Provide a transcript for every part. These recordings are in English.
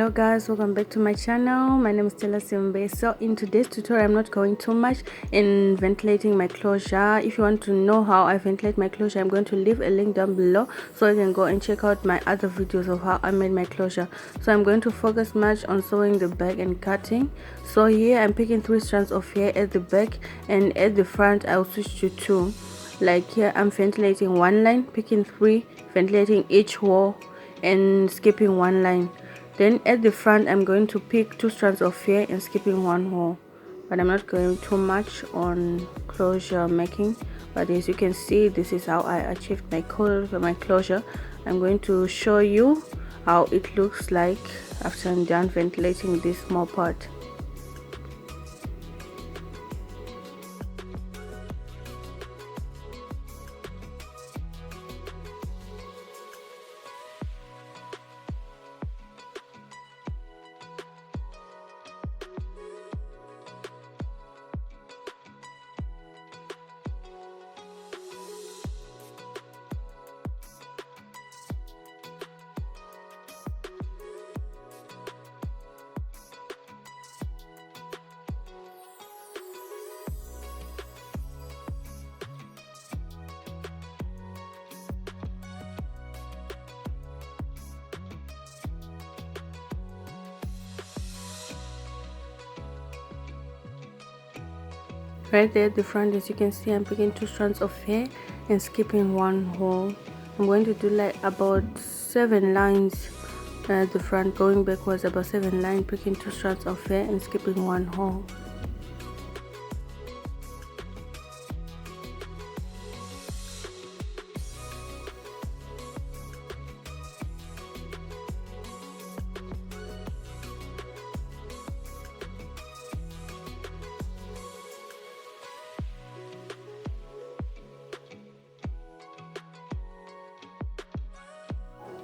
Hello guys, welcome back to my channel. My name is Stella Simbe. So in today's tutorial I'm not going too much in ventilating my closure. If you want to know how I ventilate my closure, I'm going to leave a link down below so you can go and check out my other videos of how I made my closure. So I'm going to focus much on sewing the back and cutting. So here I'm picking 3 strands of hair at the back, and at the front I'll switch to 2. Like here I'm ventilating 1 line, picking 3, ventilating each wall and skipping 1 line. Then at the front I'm going to pick 2 strands of hair and skipping 1 wall, but I'm not going too much on closure making. But as you can see, this is how I achieved my closure. I'm going to show you how it looks like after I'm done ventilating this small part. Right there at the front, as you can see, I'm picking 2 strands of hair and skipping 1 wall. I'm going to do like about 7 lines at the front, going backwards about 7 lines, picking 2 strands of hair and skipping 1 wall.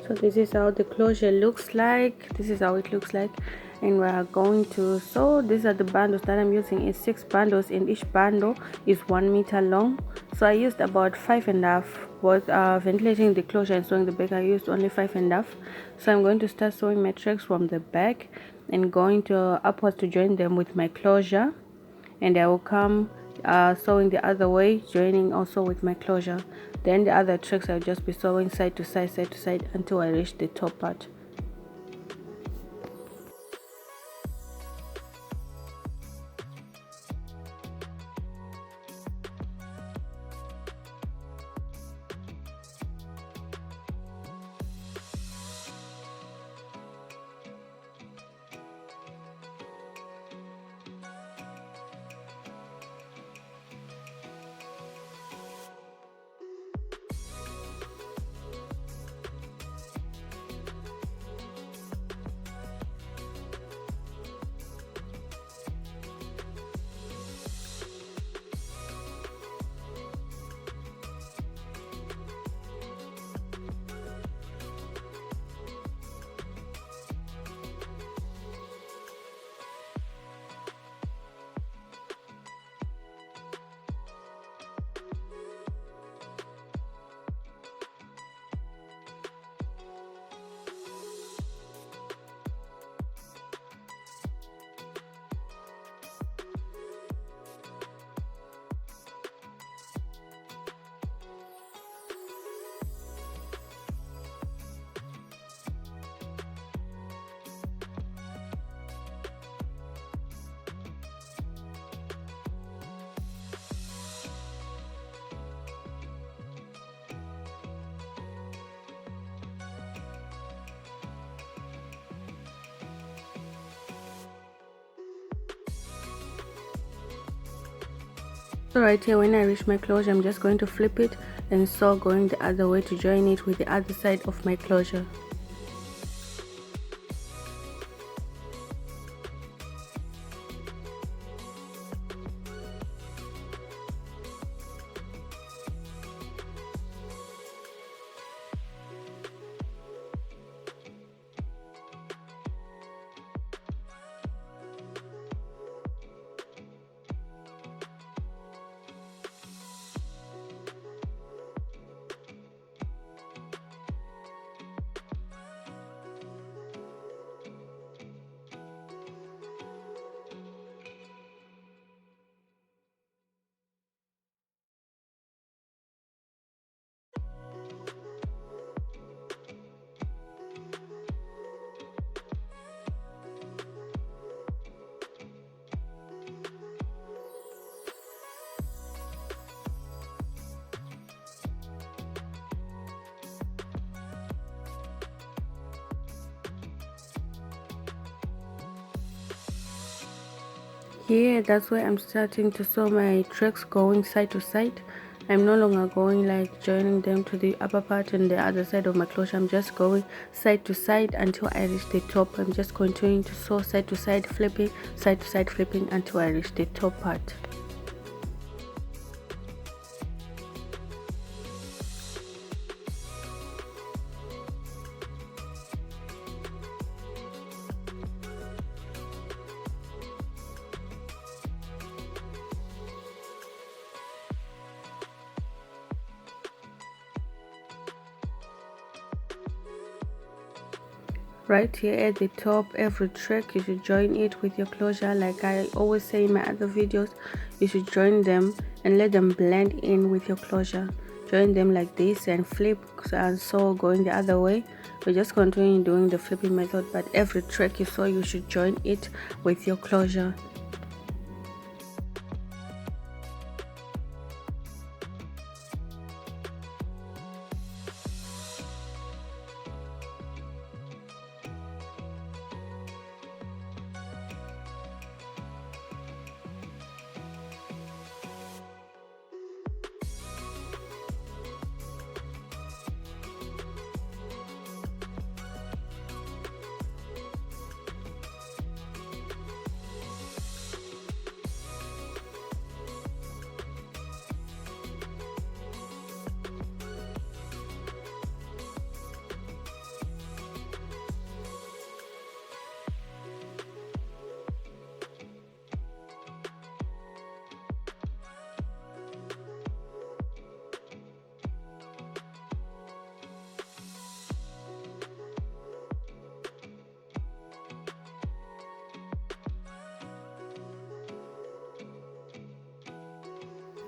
So this is how the closure looks like. This is how it looks like, and we are going to sew. These are the bundles that I'm using. It's 6 bundles, and each bundle is 1 meter long. So I used about 5.5. Both ventilating the closure and sewing the back, I used only 5.5. So I'm going to start sewing my tracks from the back and going to upwards to join them with my closure, and I will come sewing the other way, joining also with my closure. Then the other tracks I'll just be sewing side to side until I reach the top part. So right here, when I reach my closure, I'm just going to flip it and sew going the other way to join it with the other side of my closure. Here, that's where I'm starting to sew my tracks going side to side. I'm no longer going like joining them to the upper part and the other side of my closure. I'm just going side to side until I reach the top. I'm just continuing to sew side to side, flipping, side to side, flipping until I reach the top part. Right here at the top, every track you should join it with your closure. Like I always say in my other videos, you should join them and let them blend in with your closure. Join them like this and flip, and so going the other way. We're just continuing doing the flipping method, but every track you sew, you should join it with your closure.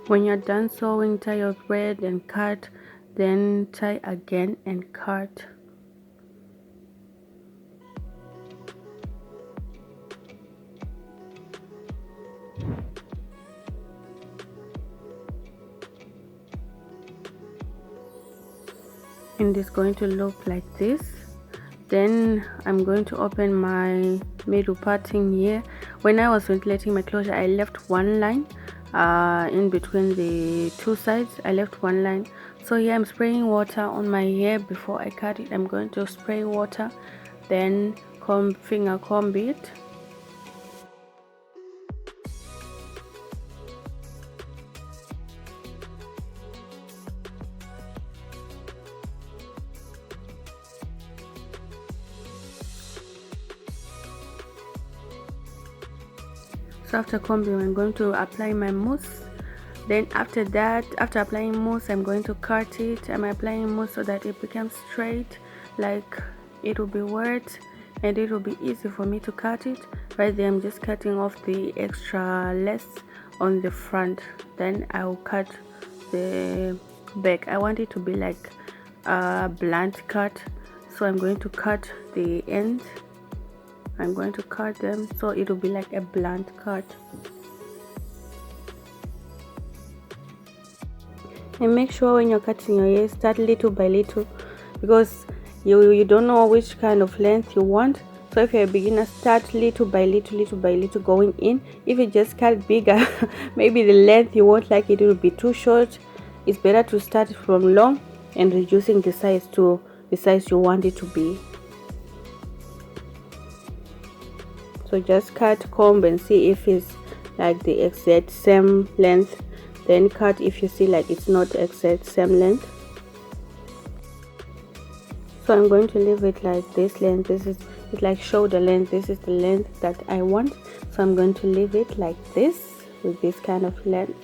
When you're done sewing, tie your thread and cut, then tie again and cut. And it's going to look like this. Then I'm going to open my middle parting here. When I was ventilating my closure, I left one line in between the two sides. I left one line. So here I'm spraying water on my hair before I cut it. I'm going to spray water, then finger comb it. So after combing, I'm going to apply my mousse. Then after that, after applying mousse, I'm going to cut it. I'm applying mousse so that it becomes straight, like it will be wet and it will be easy for me to cut it. Right there, I'm just cutting off the extra lace on the front. Then I'll cut the back. I want it to be like a blunt cut, so I'm going to cut the ends. I'm going to cut them so it will be like a blunt cut. And make sure when you're cutting your hair, start little by little, because you don't know which kind of length you want. So if you're a beginner, start little by little going in. If you just cut bigger, maybe the length you won't like it will be too short. It's better to start from long and reducing the size to the size you want it to be. So just cut, comb and see if it's like the exact same length. Then cut if you see like it's not exact same length. So I'm going to leave it like this length. This is it, like shoulder length. This is the length that I want. So I'm going to leave it like this with this kind of length.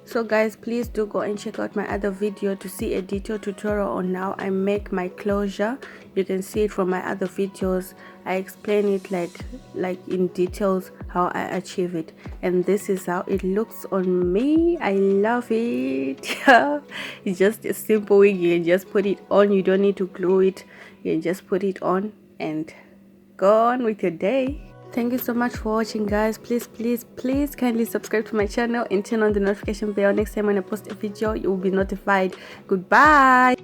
So guys, please do go and check out my other video to see a detailed tutorial on how I make my closure. You can see it from my other videos. I explain it like in details how I achieve it, and this is how it looks on me. I love it. It's just a simple wig. You can just put it on. You don't need to glue it. You can just put it on and go on with your day. Thank you so much for watching, guys. Please kindly subscribe to my channel and turn on the notification bell. Next time when I post a video, you will be notified. Goodbye.